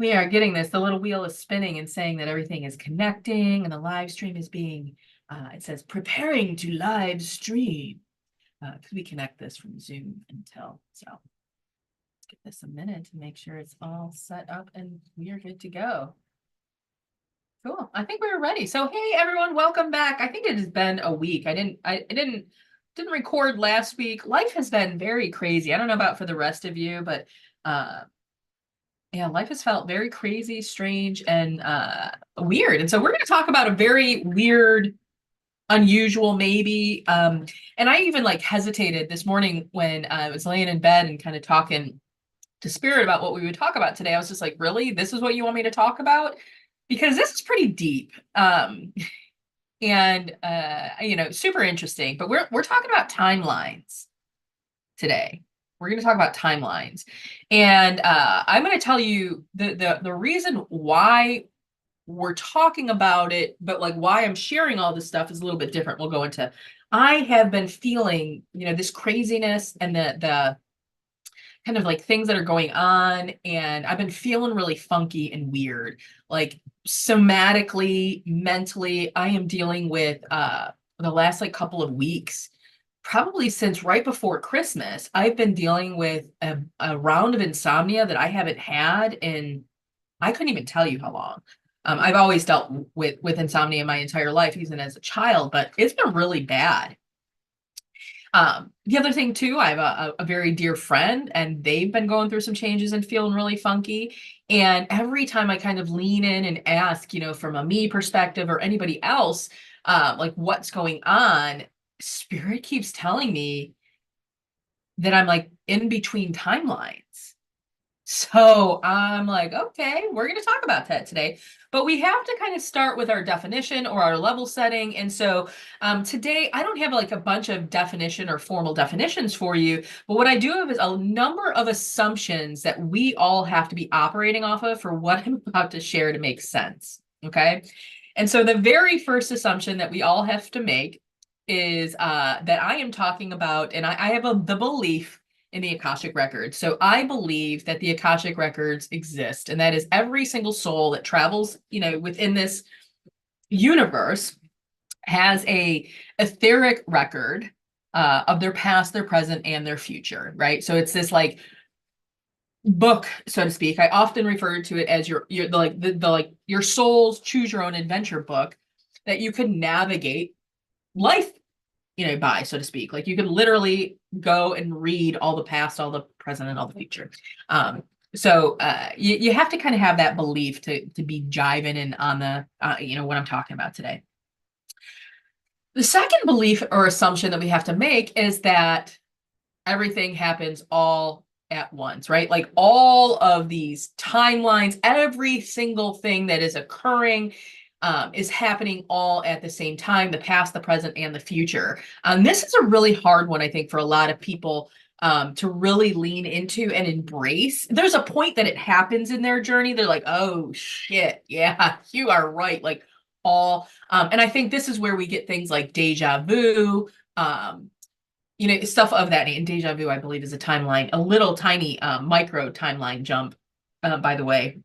We are getting this. The little wheel is spinning and saying that everything is connecting and the live stream is being, it says preparing to live stream. Because we connect this from Zoom until, so let's give this a minute to make sure it's all set up and we are good to go. Cool. I think we were ready. So hey everyone, welcome back. I think it has been a week. I didn't record last week. Life has been very crazy. I don't know about for the rest of you, but yeah, life has felt very crazy, strange, and weird. And so we're going to talk about a very weird, unusual, maybe. And I even like hesitated this morning when I was laying in bed and kind of talking to Spirit about what we would talk about today. I was just like, really? This is what you want me to talk about? Because this is pretty deep. And super interesting. But we're talking about timelines today. We're going to talk about timelines. And I'm going to tell you the reason why we're talking about it, but like why I'm sharing all this stuff is a little bit different. We'll go into, I have been feeling, this craziness and the kind of like things that are going on. And I've been feeling really funky and weird, like somatically, mentally. I am dealing with the last like couple of weeks, probably since right before Christmas, I've been dealing with a round of insomnia that I haven't had in, I couldn't even tell you how long. I've always dealt with insomnia my entire life, even as a child, but it's been really bad. The other thing too, I have a very dear friend and they've been going through some changes and feeling really funky. And every time I kind of lean in and ask, from a me perspective or anybody else, like what's going on, Spirit keeps telling me that I'm like in between timelines. So I'm like, okay, we're going to talk about that today. But we have to kind of start with our definition or our level setting. And so today, I don't have like a bunch of definition or formal definitions for you. But what I do have is a number of assumptions that we all have to be operating off of for what I'm about to share to make sense. Okay. And so the very first assumption that we all have to make is that I am talking about, and I have the belief in the Akashic Records. So I believe that the Akashic Records exist, and that is every single soul that travels, within this universe has a etheric record of their past, their present, and their future, right? So it's this like book, so to speak. I often refer to it as your like your soul's choose your own adventure book that you can navigate life by, so to speak. Like you could literally go and read all the past, all the present, and all the future. So you have to kind of have that belief to be jiving in on the, what I'm talking about today. The second belief or assumption that we have to make is that everything happens all at once, right? Like all of these timelines, every single thing that is occurring is happening all at the same time, the past, the present, and the future. This is a really hard one, I think, for a lot of people to really lean into and embrace. There's a point that it happens in their journey. They're like, oh shit, yeah, you are right. Like and I think this is where we get things like deja vu, stuff of that. And deja vu, I believe, is a timeline, a little tiny micro timeline jump, by the way.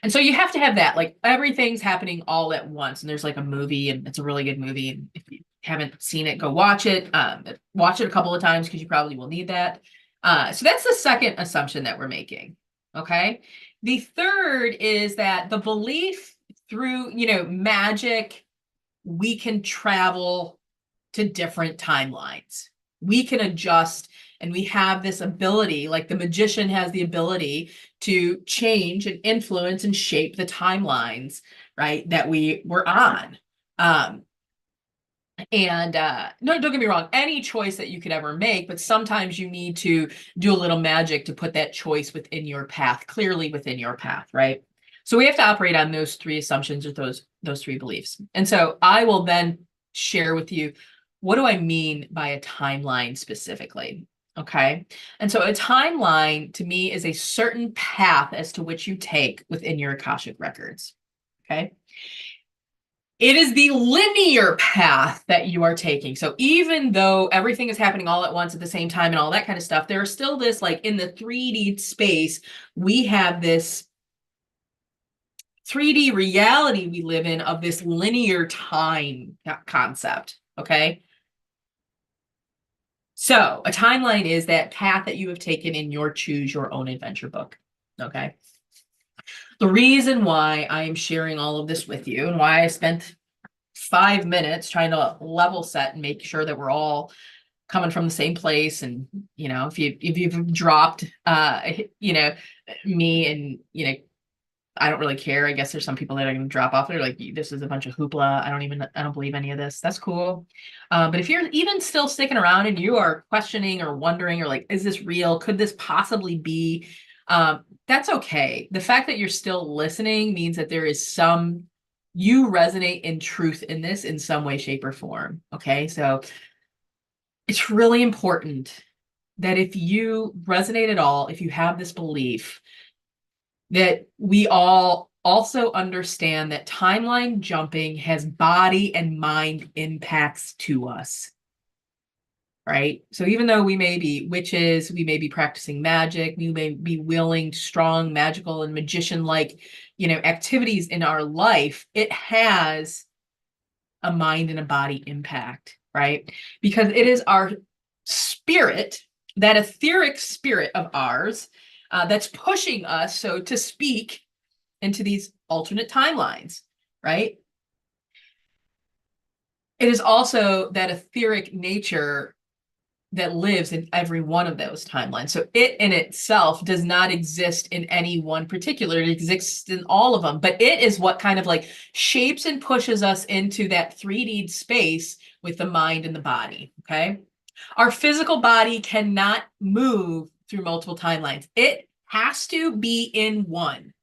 And so you have to have that, like everything's happening all at once. And there's like a movie, and it's a really good movie. And if you haven't seen it, go watch it. Watch it a couple of times because you probably will need that. So that's the second assumption that we're making. Okay. The third is that the belief through, magic, we can travel to different timelines. We can adjust, and we have this ability, like the magician has the ability to change and influence and shape the timelines, right, that we were on. No, don't get me wrong, any choice that you could ever make, but sometimes you need to do a little magic to put that choice within your path, clearly within your path, right? So we have to operate on those three assumptions or those three beliefs. And so I will then share with you, what do I mean by a timeline specifically? Okay. And so a timeline to me is a certain path as to which you take within your Akashic records. Okay. It is the linear path that you are taking. So even though everything is happening all at once at the same time and all that kind of stuff, there's still this, like in the 3D space, we have this 3D reality we live in of this linear time concept, okay? So a timeline is that path that you have taken in your choose your own adventure book, okay? The reason why I am sharing all of this with you and why I spent 5 minutes trying to level set and make sure that we're all coming from the same place. And, if you've dropped, me and, I don't really care. I guess there's some people that are going to drop off. They're like, this is a bunch of hoopla. I don't believe any of this. That's cool. But if you're even still sticking around and you are questioning or wondering or like, is this real? Could this possibly be? That's okay. The fact that you're still listening means that there is you resonate in truth in this in some way, shape, or form. Okay. So it's really important that if you resonate at all, if you have this belief, that we all also understand that timeline jumping has body and mind impacts to us, right? So even though we may be witches, we may be practicing magic, we may be willing strong magical and magician-like, activities in our life, it has a mind and a body impact, right? Because it is our spirit, that etheric spirit of ours, that's pushing us, so to speak, into these alternate timelines, right? It is also that etheric nature that lives in every one of those timelines. So it in itself does not exist in any one particular, it exists in all of them, but it is what kind of like shapes and pushes us into that 3D space with the mind and the body, okay? Our physical body cannot move through multiple timelines. It has to be in one,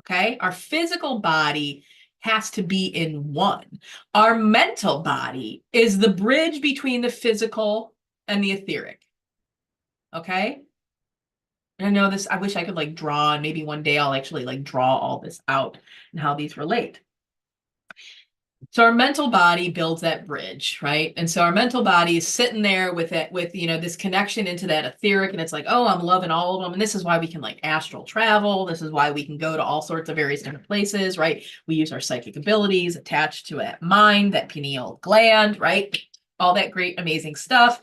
okay? Our physical body has to be in one. Our mental body is the bridge between the physical and the etheric, okay? And I know this, I wish I could like draw, and maybe one day I'll actually like draw all this out and how these relate. So our mental body builds that bridge, right? And so our mental body is sitting there with it, with, this connection into that etheric. And it's like, oh, I'm loving all of them. And this is why we can like astral travel. This is why we can go to all sorts of various different places, right? We use our psychic abilities attached to that mind, that pineal gland, right? All that great, amazing stuff.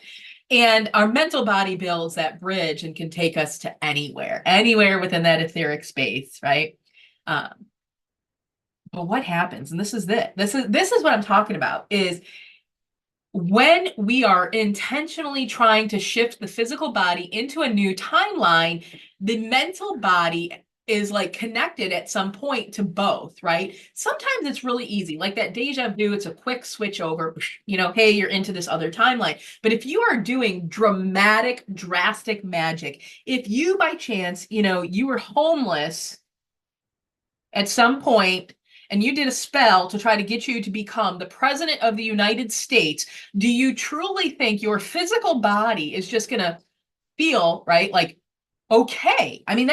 And our mental body builds that bridge and can take us to anywhere within that etheric space, right? But what happens, and this is what I'm talking about, is when we are intentionally trying to shift the physical body into a new timeline, the mental body is like connected at some point to both, right? Sometimes it's really easy, like that deja vu, it's a quick switch over, hey, you're into this other timeline. But if you are doing drastic magic, if you by chance, you were homeless at some point and you did a spell to try to get you to become the president of the United States, do you truly think your physical body is just going to feel, right, like, okay? I mean,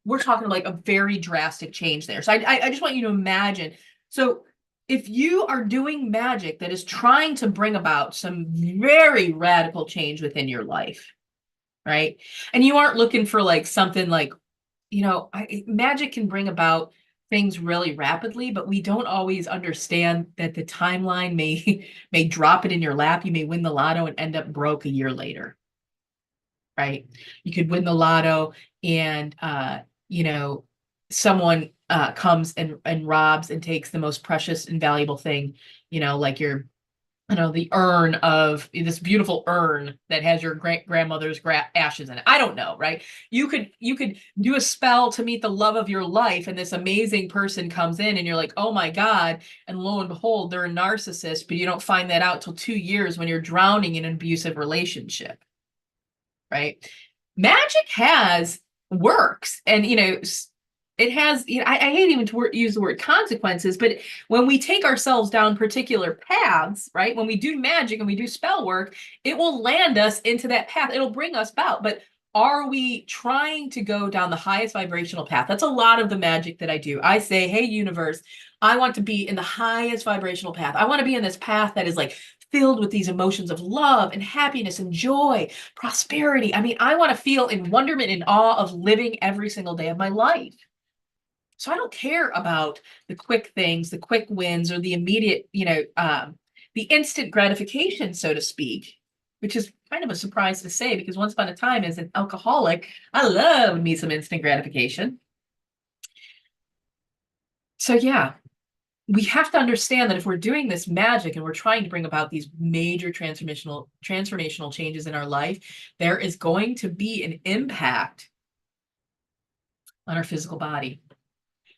we're talking like a very drastic change there. So I just want you to imagine. So if you are doing magic that is trying to bring about some very radical change within your life, right? And you aren't looking for like something like, magic can bring about things really rapidly, but we don't always understand that the timeline may drop it in your lap. You may win the lotto and end up broke a year later, right? You could win the lotto and someone comes and robs and takes the most precious and valuable thing, like the urn of this beautiful urn that has your grandmother's ashes in it. I don't know, right? You could do a spell to meet the love of your life, and this amazing person comes in, and you're like, oh my God. And lo and behold, they're a narcissist, but you don't find that out till 2 years when you're drowning in an abusive relationship, right? Magic works, and it has, I hate even to use the word consequences, but when we take ourselves down particular paths, right? When we do magic and we do spell work, it will land us into that path. It'll bring us about. But are we trying to go down the highest vibrational path? That's a lot of the magic that I do. I say, hey, universe, I want to be in the highest vibrational path. I want to be in this path that is like filled with these emotions of love and happiness and joy, prosperity. I mean, I want to feel in wonderment and awe of living every single day of my life. So I don't care about the quick things, the quick wins, or the immediate, the instant gratification, so to speak, which is kind of a surprise to say because once upon a time as an alcoholic, I love me some instant gratification. So yeah, we have to understand that if we're doing this magic and we're trying to bring about these major transformational changes in our life, there is going to be an impact on our physical body.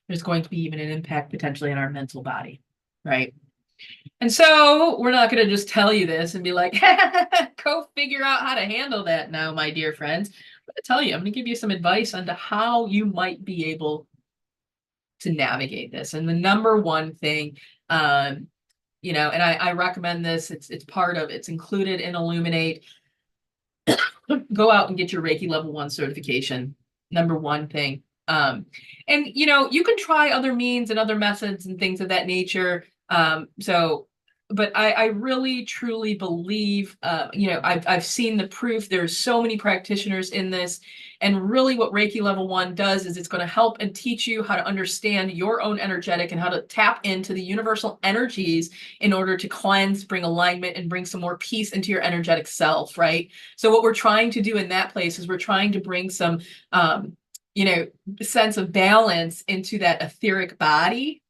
There's going to be even an impact potentially on our mental body, right? And so we're not going to just tell you this and be like, go figure out how to handle that now, my dear friends. I'm going to tell you, I'm going to give you some advice on how you might be able to navigate this. And the number one thing, and I recommend this, it's included in Illuminate. Go out and get your Reiki level 1 certification. Number one thing. And you can try other means and other methods and things of that nature. But I really truly believe, I've seen the proof. There's so many practitioners in this, and really what Reiki level 1 does is it's going to help and teach you how to understand your own energetic and how to tap into the universal energies in order to cleanse, bring alignment, and bring some more peace into your energetic self, right? So what we're trying to do in that place is we're trying to bring some, sense of balance into that etheric body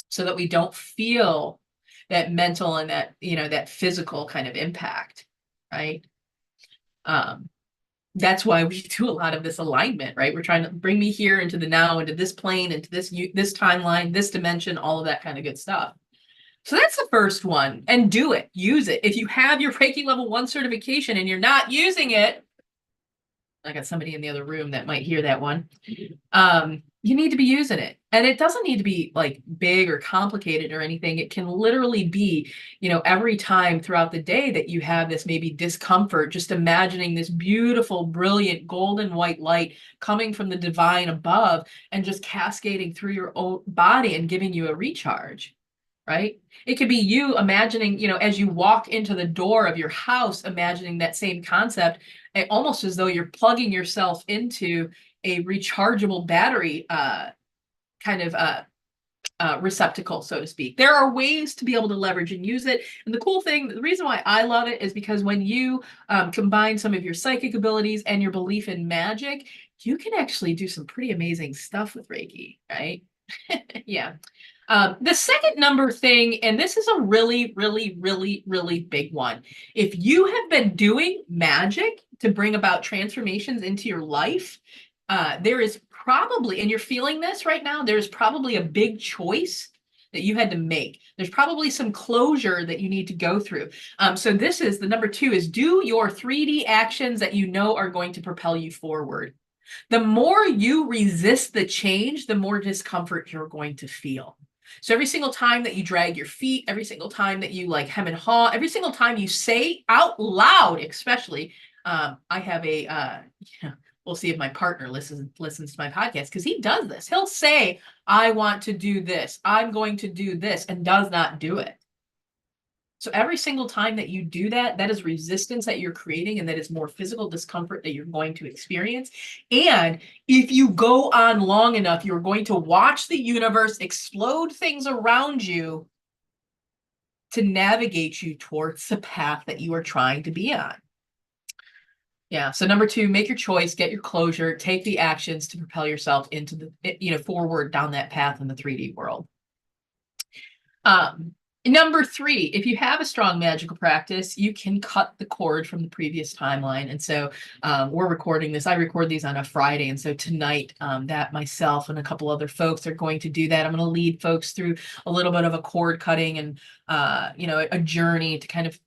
so that we don't feel that mental and that physical kind of impact, right? That's why we do a lot of this alignment, right? We're trying to bring me here into the now, into this plane, into this timeline, this dimension, all of that kind of good stuff. So that's the first one. And do it. Use it. If you have your Reiki level 1 certification and you're not using it, I got somebody in the other room that might hear that one. You need to be using it. And it doesn't need to be like big or complicated or anything. It can literally be, every time throughout the day that you have this maybe discomfort, just imagining this beautiful, brilliant golden white light coming from the divine above and just cascading through your own body and giving you a recharge. Right? It could be you imagining, as you walk into the door of your house, imagining that same concept, almost as though you're plugging yourself into a rechargeable battery receptacle, so to speak. There are ways to be able to leverage and use it. And the cool thing, the reason why I love it is because when you combine some of your psychic abilities and your belief in magic, you can actually do some pretty amazing stuff with Reiki, right? Yeah. The second number thing, and this is a really, really, really, really big one. If you have been doing magic to bring about transformations into your life, there is probably, and you're feeling this right now, there's probably a big choice that you had to make. There's probably some closure that you need to go through. So this is the number 2 is do your 3D actions that you know are going to propel you forward. The more you resist the change, the more discomfort you're going to feel. So every single time that you drag your feet, every single time that you like hem and haw, every single time you say out loud, especially, I have we'll see if my partner listens to my podcast because he does this. He'll say, I want to do this. I'm going to do this, and does not do it. So every single time that you do that, that is resistance that you're creating, and that is more physical discomfort that you're going to experience. And if you go on long enough, you're going to watch the universe explode things around you to navigate you towards the path that you are trying to be on. Yeah. So number 2, make your choice, get your closure, take the actions to propel yourself into the, forward down that path in the 3D world. Number 3, if you have a strong magical practice, you can cut the cord from the previous timeline. And so we're recording this. I record these on a Friday. And so tonight that myself and a couple other folks are going to do that. I'm going to lead folks through a little bit of a cord cutting and, a journey to kind of,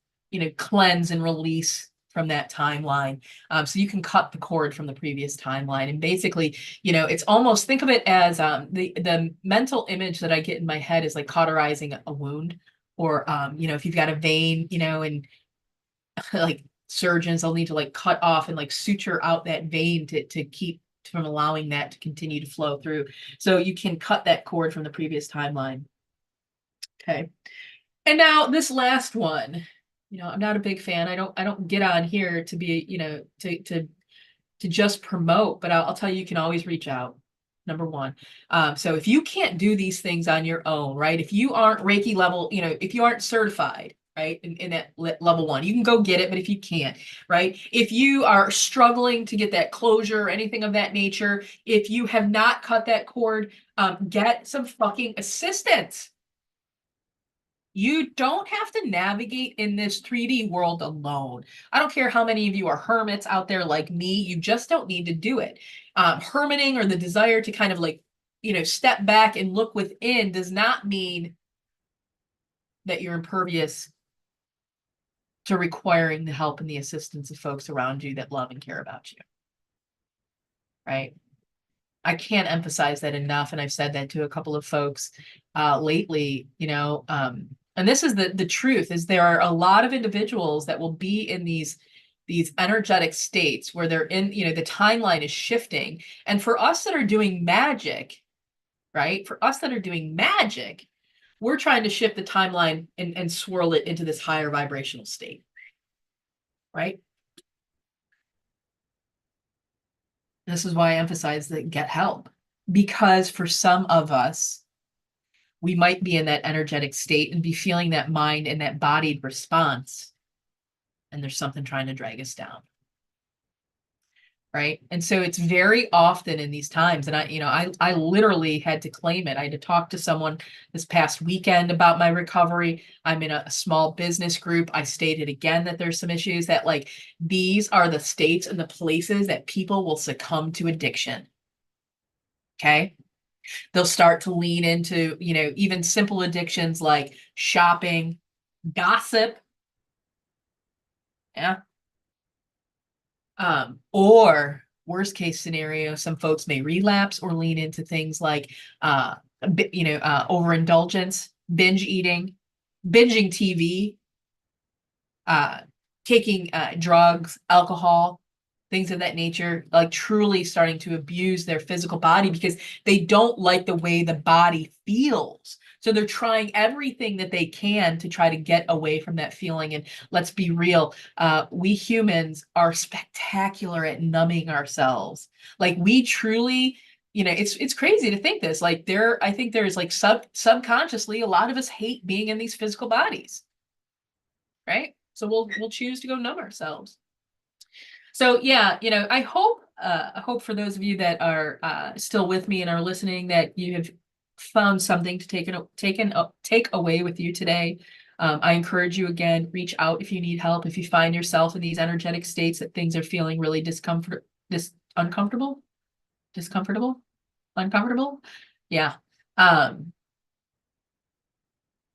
cleanse and release from that timeline. So you can cut the cord from the previous timeline. And basically, it's almost, think of it as the mental image that I get in my head is like cauterizing a wound, or, if you've got a vein, and like surgeons, they'll need to like cut off and like suture out that vein to keep from allowing that to continue to flow through. So you can cut that cord from the previous timeline. Okay. And now this last one, I'm not a big fan. I don't get on here to be, to just promote, but I'll tell you, you can always reach out. Number one. So if you can't do these things on your own, right? If you aren't Reiki level, if you aren't certified, right, in that level one, you can go get it, but if you can't, right? If you are struggling to get that closure or anything of that nature, if you have not cut that cord, get some fucking assistance. You don't have to navigate in this 3D world alone. I don't care how many of you are hermits out there like me, you just don't need to do it. Hermiting, or the desire to kind of like, step back and look within, does not mean that you're impervious to requiring the help and the assistance of folks around you that love and care about you. Right? I can't emphasize that enough. And I've said that to a couple of folks lately, and this is the truth, is there are a lot of individuals that will be in these energetic states where they're in, the timeline is shifting. And for us that are doing magic, right? For us that are doing magic, we're trying to shift the timeline and swirl it into this higher vibrational state, right? This is why I emphasize that get help, because for some of us, we might be in that energetic state and be feeling that mind and that bodied response, and there's something trying to drag us down. Right. And so it's very often in these times, and I literally had to claim it. I had to talk to someone this past weekend about my recovery. I'm in a small business group. I stated again that there's some issues, that like these are the states and the places that people will succumb to addiction. Okay. They'll start to lean into, even simple addictions like shopping, gossip. Yeah. Or worst case scenario, some folks may relapse or lean into things like, overindulgence, binge eating, binging TV, taking drugs, alcohol, things of that nature, like truly starting to abuse their physical body because they don't like the way the body feels. So they're trying everything that they can to try to get away from that feeling. And let's be real, we humans are spectacular at numbing ourselves. Like we truly, it's crazy to think this. Like I think there's like subconsciously, a lot of us hate being in these physical bodies, right? So we'll choose to go numb ourselves. So yeah, I hope for those of you that are still with me and are listening, that you have found something to take away with you today. I encourage you again, reach out if you need help. If you find yourself in these energetic states that things are feeling really uncomfortable, uncomfortable. Yeah. And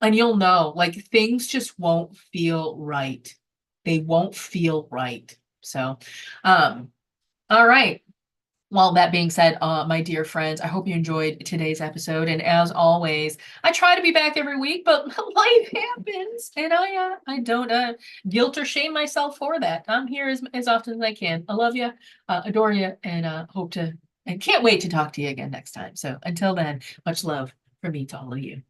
you'll know, like, things just won't feel right. They won't feel right. So, all right. Well, that being said, my dear friends, I hope you enjoyed today's episode. And as always, I try to be back every week, but life happens, and I don't guilt or shame myself for that. I'm here as often as I can. I love you, adore you, and hope to, and can't wait to talk to you again next time. So until then, much love from me to all of you.